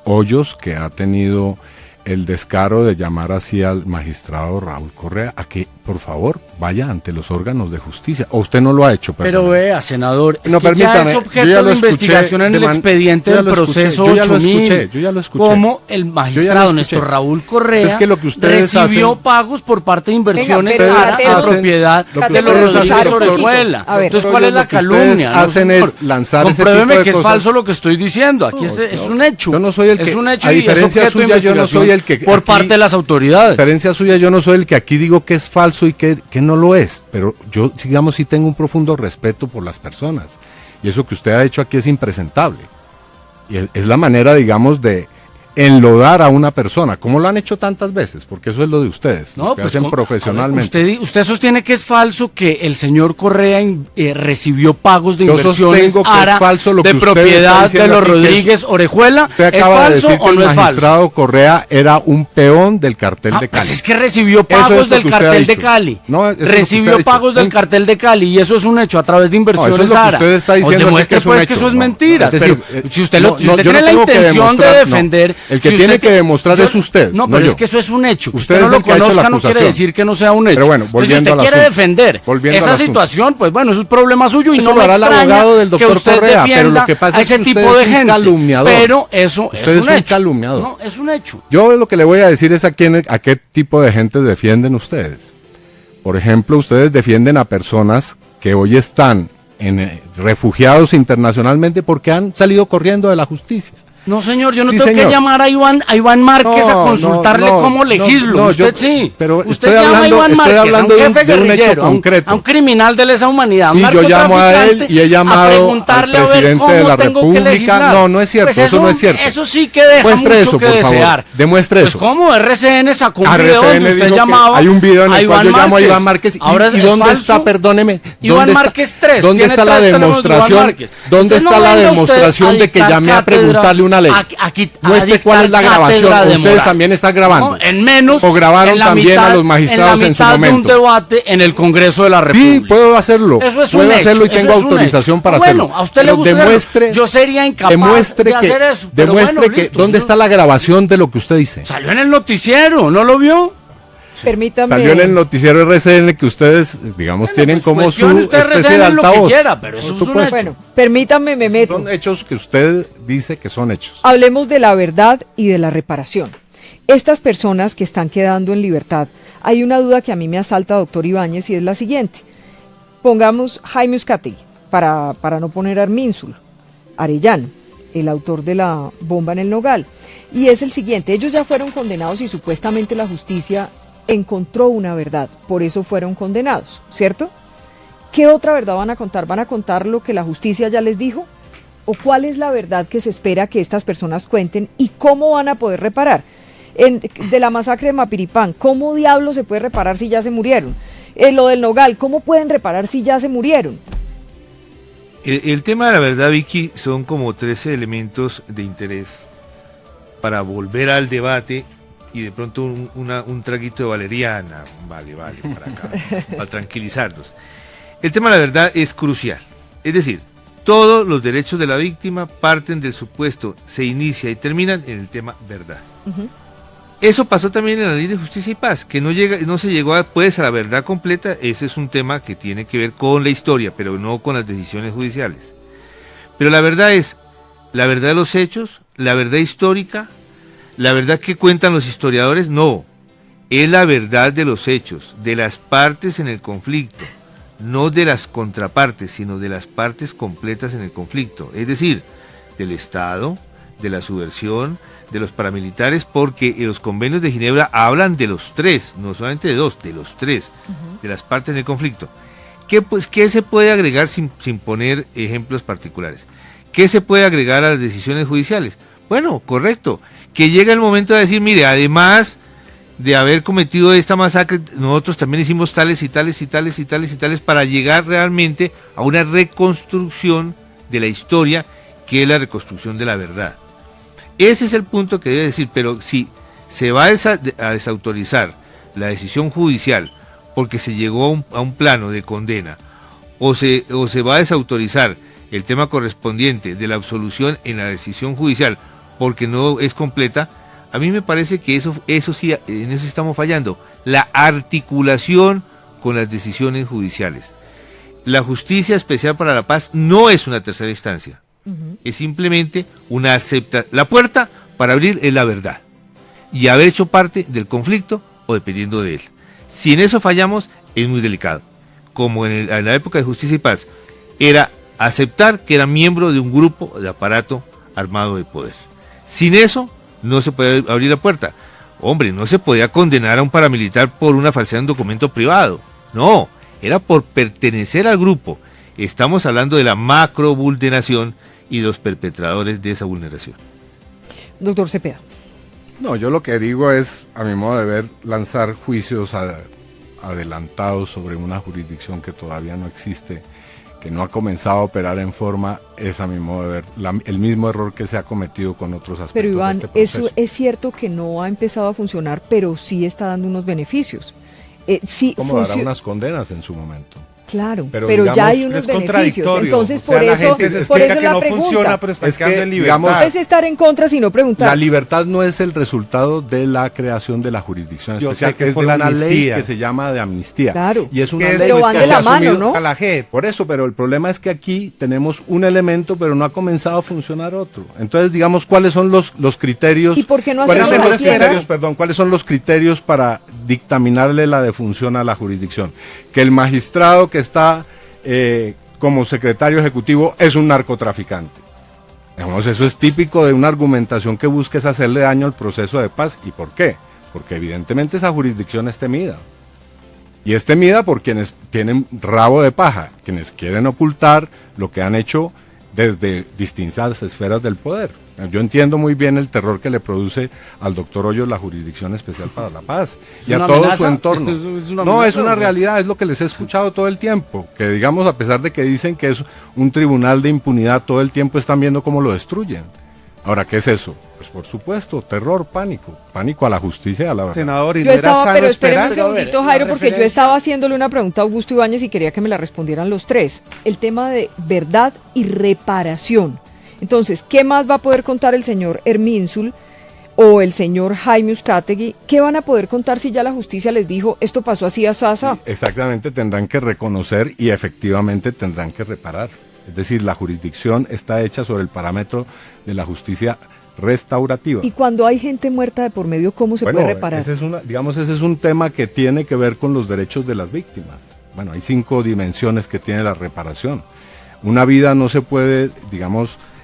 Hoyos, que ha tenido el descaro de llamar así al magistrado Raúl Correa, a que por favor vaya ante los órganos de justicia. ¿O usted no lo ha hecho? Pero perdón? vea, senador, es No, que ya permítame, es yo objeto ya lo de escuché investigación en el expediente yo del ya lo escuché, proceso yo ya lo 8000, escuché, yo ya lo escuché. como el Yo ya magistrado lo escuché. Néstor Raúl Correa Es que lo que ustedes recibió hacen- pagos por parte de Inversiones Venga, pero Ara Catedro, a propiedad lo que de los ustedes Rodríguez hacen, doctor, Orejuela. a ver, Entonces, ¿cuál es la lo que ustedes calumnia? No, hacen señor. es lanzar ese Compruébeme tipo de que es cosas. falso lo que estoy diciendo. Aquí es un hecho. Yo no soy el que, es un hecho a y es diferencia objeto de suya, yo no investigación soy el que por aquí- parte de las A autoridades. diferencia suya, yo no soy el que aquí digo que es falso y que no lo es, pero yo, digamos, sí tengo un profundo respeto por las personas. Y eso que usted ha hecho aquí es impresentable. Y es la manera, digamos, de enlodar a una persona, como lo han hecho tantas veces, porque eso es lo de ustedes, lo que hacen a ver, profesionalmente. usted sostiene que es falso que el señor Correa recibió pagos de Yo inversiones sostengo que es Ara falso lo que de usted está propiedad de diciendo los aquí, que es- Rodríguez Orejuela. Usted ¿Es acaba de falso decir que o no el es falso? magistrado Correa era un peón del cartel de Pues Cali. es que recibió Eso pagos es lo del que usted ha cartel de dicho. Cali. No, eso es lo que usted ha Recibió dicho. pagos del cartel de Cali y eso es un hecho a través de Inversiones eso es lo que Ara. usted está O diciendo, demuestre, es que es un pues, hecho. que eso es No, mentira. es decir, Pero si usted, no, si no, usted yo no tiene la tengo que intención de demostrar, no. defender... El que si tiene usted que demostrar es usted, No, no pero yo. es que eso es un hecho. Que Usted usted no es lo el que ha hecho la conozca no quiere acusación. decir que no sea un hecho. Pero bueno, Entonces, si volviendo usted al quiere asunto. defender Volviendo al esa asunto. situación, pues bueno, eso es problema suyo y Eso no lo me hará el extraña abogado del que doctor usted Correa, pero defienda lo que pasa a es que ese usted tipo es de un gente. calumniador. Pero eso Usted es es un un hecho. calumniador. No, es un hecho. Yo lo que le voy a decir es a qué tipo de gente defienden ustedes. Por ejemplo, ustedes defienden a personas que hoy están refugiados internacionalmente porque han salido corriendo de la justicia. No, señor, yo no Sí, tengo señor. que llamar a Iván Márquez a No, consultarle no, cómo no, legislo. no, Usted yo- sí. pero usted estoy llama hablando- a Iván estoy Márquez, hablando a un de un- jefe de un hecho guerrillero, concreto. a un criminal de lesa humanidad, a un Y yo llamo a él narcotraficante, y he llamado a al preguntarle a ver presidente cómo de la tengo que República. legislar. No, no es cierto, Pues eso no es cierto. Eso sí que deja Muestre mucho eso, que por favor. desear. Demuestre Pues eso. como RCN sacó un video RCN donde dijo usted que llamaba hay un video en a el cual yo llamo a Márquez. Iván Márquez. Ahora ¿Y es dónde falso. está, perdóneme? Iván ¿dónde está- Márquez 3. ¿Dónde Tiene está la 3 teléfonos de Iván demostración? Márquez. ¿Dónde Entonces, está no la venga usted demostración de que dictar llamé a cátedra, preguntarle una ley? a Muestre cuál es la dictar grabación. cátedra de Ustedes moral. también están grabando. No, en menos. O grabaron en la también mitad- a los magistrados en su la mitad de un momento. debate en el Congreso de la Sí, República. puedo hacerlo. Eso es puedo un hecho, hacerlo y eso tengo es un autorización hecho. para Bueno, hacerlo. a usted le Pero gusta demuestre, hacerlo. Yo sería incapaz demuestre de que, hacer eso. Pero demuestre bueno, que listo, dónde yo- está la grabación de lo que usted dice. Salió en el noticiero, ¿no lo vio? Permítame. Salió en el noticiero RCN que ustedes, digamos, Bueno, tienen pues como su cuestione usted especie RCN de en lo que altavoz. quiera, pero eso Por es un supuesto. hecho. Bueno, permítame, me meto. Son hechos que usted dice que son hechos. Hablemos de la verdad y de la reparación. Estas personas que están quedando en libertad Hay una duda que a mí me asalta, doctor Ibáñez, y es la siguiente. Pongamos Jaime Uzcategui, para no poner a Erminsul, Arellano, el autor de la bomba en el Nogal. Y es el siguiente, ellos ya fueron condenados y supuestamente la justicia encontró una verdad, por eso fueron condenados, ¿cierto? ¿Qué otra verdad van a contar? ¿Van a contar lo que la justicia ya les dijo? ¿O cuál es la verdad que se espera que estas personas cuenten y cómo van a poder reparar? De la masacre de Mapiripán, ¿cómo diablos se puede reparar si ya se murieron? Lo del Nogal, ¿cómo pueden reparar si ya se murieron? El tema de la verdad, Vicky, son como 13 elementos de interés para volver al debate y de pronto un traguito de valeriana, vale, para acá, para tranquilizarnos. El tema de la verdad es crucial, es decir, todos los derechos de la víctima parten del supuesto, se inicia y terminan en el tema verdad. Uh-huh. Eso pasó también en la Ley de Justicia y Paz, que no se llegó a la verdad completa. Ese es un tema que tiene que ver con la historia, pero no con las decisiones judiciales. Pero la verdad es la verdad de los hechos, la verdad histórica, la verdad que cuentan los historiadores, no. Es la verdad de los hechos, de las partes en el conflicto, no de las contrapartes, sino de las partes completas en el conflicto. Es decir, del Estado, de la subversión, de los paramilitares, porque los convenios de Ginebra hablan de los tres, no solamente de dos, de los tres, uh-huh, de las partes en el conflicto. ¿Qué se puede agregar sin poner ejemplos particulares? ¿Qué se puede agregar a las decisiones judiciales? Bueno, correcto, que llega el momento de decir, mire, además de haber cometido esta masacre, nosotros también hicimos tales y tales y tales y tales y tales para llegar realmente a una reconstrucción de la historia, que es la reconstrucción de la verdad. Ese es el punto que debe decir, pero si se va a desautorizar la decisión judicial porque se llegó a un plano de condena, o se va a desautorizar el tema correspondiente de la absolución en la decisión judicial porque no es completa, a mí me parece que eso sí, en eso estamos fallando, la articulación con las decisiones judiciales. La Justicia Especial para la Paz no es una tercera instancia. Es simplemente una la puerta para abrir es la verdad y haber hecho parte del conflicto o dependiendo de él. Si en eso fallamos es muy delicado, como en la época de Justicia y Paz era aceptar que era miembro de un grupo de aparato armado de poder. Sin eso no se puede abrir la puerta. Hombre, no se podía condenar a un paramilitar por una falsedad en documento privado, no, era por pertenecer al grupo. Estamos hablando de la macrovulneración y de los perpetradores de esa vulneración. Doctor Cepeda. No, yo lo que digo es, a mi modo de ver, lanzar juicios adelantados sobre una jurisdicción que todavía no existe, que no ha comenzado a operar en forma, es a mi modo de ver el mismo error que se ha cometido con otros aspectos. Pero Iván, de este proceso. Eso es cierto que no ha empezado a funcionar, pero sí está dando unos beneficios. Sí, como dará unas condenas en su momento. Claro, pero digamos, ya hay unos beneficios. Entonces, o sea, por eso, por eso que la no pregunta. Funciona, pero está quedando en libertad. No es estar en contra, sino preguntar. La libertad no es el resultado de la creación de la jurisdicción especial, que es de una ley que se llama de amnistía. Claro. Y es una ley pero van que de se la ha mano, ¿no? A la JEP. Por eso, pero el problema es que aquí tenemos un elemento, pero no ha comenzado a funcionar otro. Entonces, digamos, ¿cuáles son los criterios? ¿Y por qué no ¿Cuáles hacemos son los criterios, ¿cuáles son los criterios para dictaminarle la defunción a la jurisdicción? Que el magistrado que está como secretario ejecutivo es un narcotraficante. Digamos, eso es típico de una argumentación que busques hacerle daño al proceso de paz. ¿Y por qué? Porque evidentemente esa jurisdicción es temida. Y es temida por quienes tienen rabo de paja, quienes quieren ocultar lo que han hecho desde distintas esferas del poder. Yo entiendo muy bien el terror que le produce al doctor Hoyos la Jurisdicción Especial para la Paz y a todo su entorno. No, es una realidad, es lo que les he escuchado todo el tiempo, que digamos, a pesar de que dicen que es un tribunal de impunidad, todo el tiempo están viendo cómo lo destruyen. Ahora, ¿qué es eso? Pues por supuesto, terror, pánico a la justicia y a la verdad. Senador, ¿y yo estaba, pero espéreme un esperar? segundito, Jairo, porque yo estaba haciéndole una pregunta a Augusto Ibáñez y quería que me la respondieran los tres. El tema de verdad y reparación. Entonces, ¿qué más va a poder contar el señor Erminsul o el señor Jaime Uzcategui? ¿Qué van a poder contar si ya la justicia les dijo esto pasó así a Sasa? Sí, exactamente, tendrán que reconocer y efectivamente tendrán que reparar. Es decir, la jurisdicción está hecha sobre el parámetro de la justicia restaurativa. Y cuando hay gente muerta de por medio, ¿cómo se puede reparar? Ese es un tema que tiene que ver con los derechos de las víctimas. Bueno, hay 5 dimensiones que tiene la reparación. Una vida no se puede,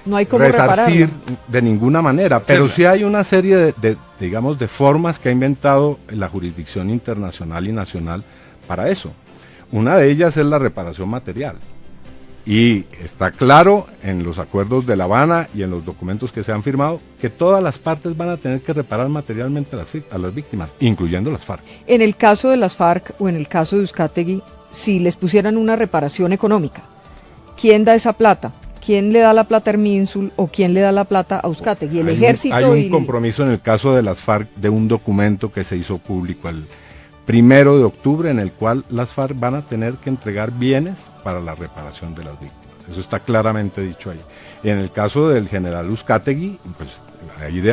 no hay cómo resarcir repararla de ninguna manera, pero sí hay una serie de formas que ha inventado la jurisdicción internacional y nacional para eso. Una de ellas es la reparación material. Y está claro en los acuerdos de La Habana y en los documentos que se han firmado que todas las partes van a tener que reparar materialmente a las víctimas, incluyendo las FARC. En el caso de las FARC o en el caso de Uzcategui, si les pusieran una reparación económica, ¿quién da esa plata? ¿Quién le da la plata a Erminsul o quién le da la plata a Uzcategui? ¿El ejército? Hay un compromiso en el caso de las FARC de un documento que se hizo público el 1 de octubre en el cual las FARC van a tener que entregar bienes para la reparación de las víctimas. Eso está claramente dicho ahí. Y en el caso del general Uzcategui, pues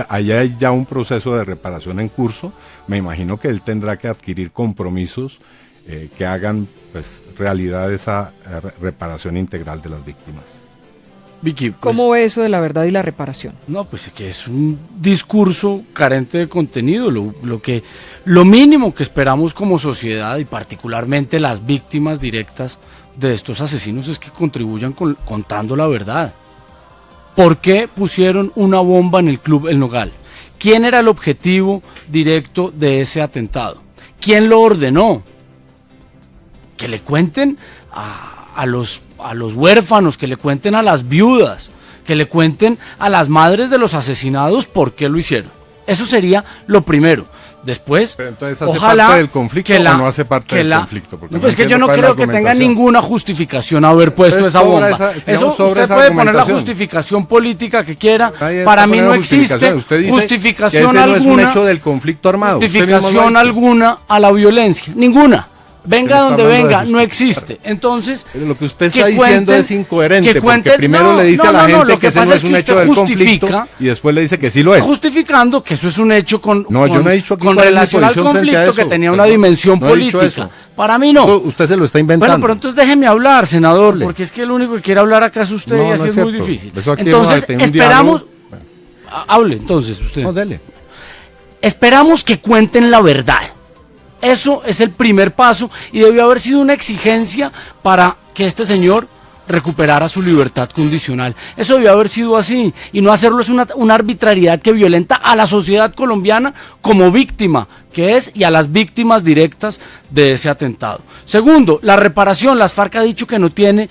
ahí hay ya un proceso de reparación en curso. Me imagino que él tendrá que adquirir compromisos que hagan pues realidad esa reparación integral de las víctimas. Vicky, pues, ¿cómo ve eso de la verdad y la reparación? No, pues que es un discurso carente de contenido. Lo mínimo que esperamos como sociedad y particularmente las víctimas directas de estos asesinos es que contribuyan contando la verdad. ¿Por qué pusieron una bomba en el Club El Nogal? ¿Quién era el objetivo directo de ese atentado? ¿Quién lo ordenó? Que le cuenten a los huérfanos, que le cuenten a las viudas, que le cuenten a las madres de los asesinados por qué lo hicieron. Eso sería lo primero. Después, pero entonces ¿hace ojalá parte del conflicto o no hace parte del conflicto? Porque no, es que yo no creo que tenga ninguna justificación haber puesto esa bomba. Usted puede poner la justificación política que quiera. Para mí no existe justificación alguna. No es un hecho del conflicto armado. Justificación alguna a la violencia. Ninguna. Venga donde venga, no existe. Entonces, pero lo que usted está diciendo es incoherente, porque primero le dice a la gente que ese no es un hecho del conflicto y después le dice que sí lo es. Justificando que eso es un hecho con relación al conflicto que tenía una dimensión política. Para mí no. Usted se lo está inventando. Bueno, pero entonces déjeme hablar, senador, porque es que el único que quiere hablar acá es usted y así es muy difícil. Entonces, esperamos... Hable entonces usted. No, dele. Esperamos que cuenten la verdad. Eso es el primer paso y debió haber sido una exigencia para que este señor recuperara su libertad condicional. Eso debió haber sido así y no hacerlo es una arbitrariedad que violenta a la sociedad colombiana como víctima que es y a las víctimas directas de ese atentado. Segundo, la reparación. Las FARC ha dicho que no tiene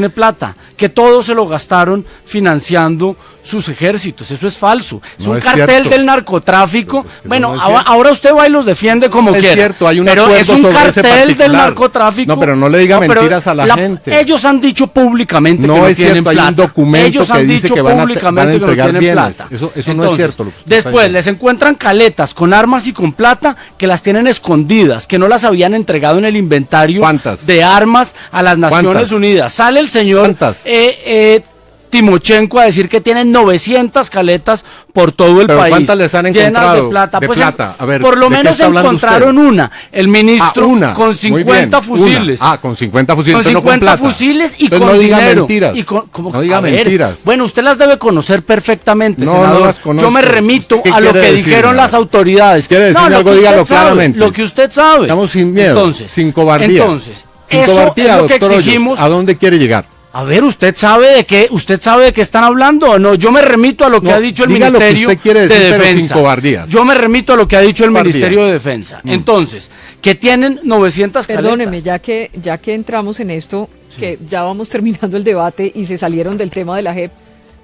plata, que todo se lo gastaron financiando sus ejércitos. Eso es falso. Es un cartel del narcotráfico. Bueno, ahora usted va y los defiende como quiera. Es cierto, hay un pero acuerdo es un sobre cartel ese particular del narcotráfico. No, pero no le diga mentiras a la gente. Ellos han dicho públicamente que no es tienen cierto, plata. Hay un documento ellos que han dice dicho que van a públicamente que no entregar tienen bienes. plata. Eso Entonces, no es cierto. Lo que usted después les encuentran caletas con armas y con plata que las tienen escondidas, que no las habían entregado en el inventario de armas a las Naciones Unidas. Sale el señor Timochenko a decir que tienen 900 caletas por todo el país. ¿Cuántas les han encontrado llenas de plata? A ver, por lo menos encontraron una. El ministro con 50 fusiles. Con 50 fusiles. Con 50 fusiles y con no diga dinero. Mentiras. No diga mentiras. Bueno, usted las debe conocer perfectamente, senador. No las conozco. Yo me remito a lo que dijeron las autoridades. ¿Quiere decirme algo? Dígalo claramente. Lo que usted sabe. Estamos sin miedo, entonces, sin cobardía. Entonces, sin cobardía, es lo que doctor exigimos. Hoyos. ¿A dónde quiere llegar? A ver, ¿usted sabe de qué están hablando o no? Yo me remito a lo que ha dicho el Ministerio de Defensa. Pero sin cobardías. Yo me remito a lo que ha dicho el Ministerio de Defensa. Entonces, que tienen 900 caletas. Perdóneme, ya que entramos en esto, que ya vamos terminando el debate y se salieron del tema de la JEP.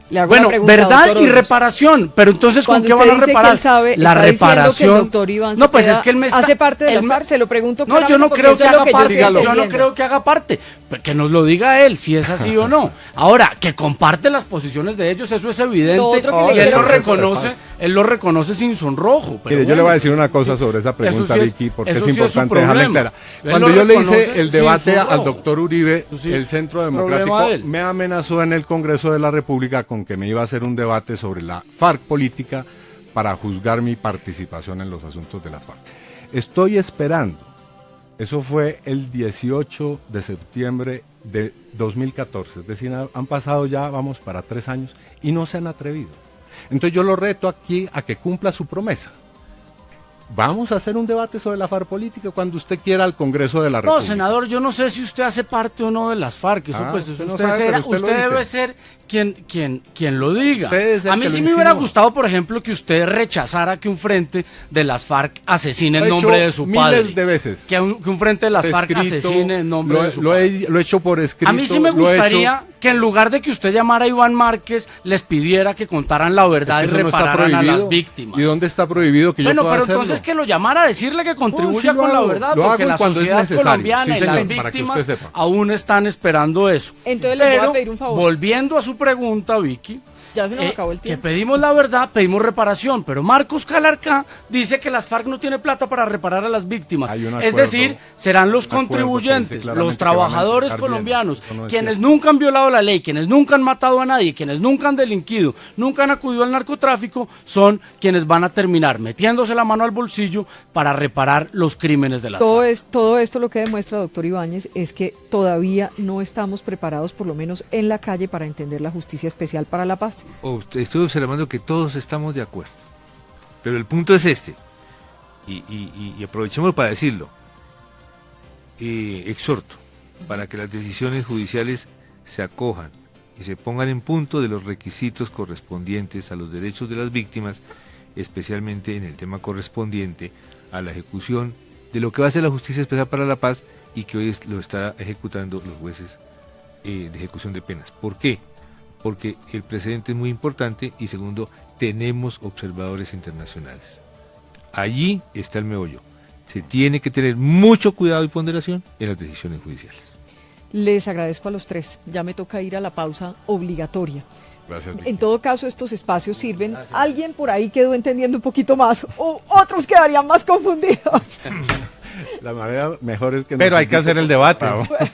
Le hago una pregunta, verdad y reparación, pero entonces ¿con qué van a reparar? La reparación. Que el doctor Iván no, pues es que él me hace parte de las FARC, se lo pregunto. No, yo no creo que haga parte. Yo no creo que haga parte. Que nos lo diga él, si es así o no. Ahora, que comparte las posiciones de ellos, eso es evidente. Y él lo reconoce sin sonrojo. Pero yo le voy a decir una cosa sobre esa pregunta, Vicky, porque es importante dejarla clara. Cuando yo le hice el debate al doctor Uribe, el Centro Democrático me amenazó en el Congreso de la República con que me iba a hacer un debate sobre la FARC política para juzgar mi participación en los asuntos de las FARC. Estoy esperando. Eso fue el 18 de septiembre de 2014, es decir, han pasado ya, vamos para 3 años, y no se han atrevido. Entonces yo lo reto aquí a que cumpla su promesa. Vamos a hacer un debate sobre la FARC política cuando usted quiera al Congreso de la No, República. senador, yo no sé si usted hace parte o no de las FARC. Eso, pues, usted usted, no sabe, pero usted lo usted debe dice. ser quien lo diga. Usted es el A mí que sí lo me hubiera insinúa. gustado, por ejemplo, que usted rechazara que un frente de las FARC asesine Lo en he nombre hecho de su miles padre. de veces. Que un frente de las FARC Escrito, asesine en nombre de su lo padre. he hecho por escrito. A mí sí me lo he gustaría hecho- que en lugar de que usted llamara a Iván Márquez, les pidiera que contaran la verdad Es que y eso no está repararan a prohibido. las víctimas. ¿Y dónde está prohibido que yo Bueno, pueda pero hacerlo? entonces que lo llamara a decirle que contribuya sí lo con la hago. verdad, Lo porque hago la cuando es sociedad necesario. colombiana Sí, y las señor, para que usted víctimas sepa. aún están esperando eso. Entonces le voy a Pero, pedir un favor. volviendo a su pregunta, Vicky, Ya se nos acabó el que tiempo. pedimos la verdad, pedimos reparación, pero Marcos Calarcá dice que las FARC no tiene plata para reparar a las víctimas. Hay un Es acuerdo, decir, serán los un acuerdo que contribuyentes, dice claramente los que van a trabajadores entregar colombianos, bienes. Eso no es quienes cierto. nunca han violado la ley, quienes nunca han matado a nadie, quienes nunca han delinquido, nunca han acudido al narcotráfico, son quienes van a terminar metiéndose la mano al bolsillo para reparar los crímenes de las FARC. Todo esto lo que demuestra, doctor Ibáñez, es que todavía no estamos preparados, por lo menos en la calle, para entender la justicia especial para la paz. Estoy observando que todos estamos de acuerdo. Pero el punto es este, y aprovechemos para decirlo. Exhorto para que las decisiones judiciales se acojan y se pongan en punto de los requisitos correspondientes a los derechos de las víctimas, especialmente en el tema correspondiente a la ejecución de lo que va a ser la Justicia Especial para la Paz y que hoy lo está ejecutando los jueces de ejecución de penas. ¿Por qué? Porque el precedente es muy importante y segundo, tenemos observadores internacionales. Allí está el meollo. Se tiene que tener mucho cuidado y ponderación en las decisiones judiciales. Les agradezco a los tres. Ya me toca ir a la pausa obligatoria. Gracias, Vicky. En todo caso, estos espacios sirven. Alguien por ahí quedó entendiendo un poquito más, o otros quedarían más confundidos. La manera mejor es que... Pero nos hay que hacer el invite debate. por favor.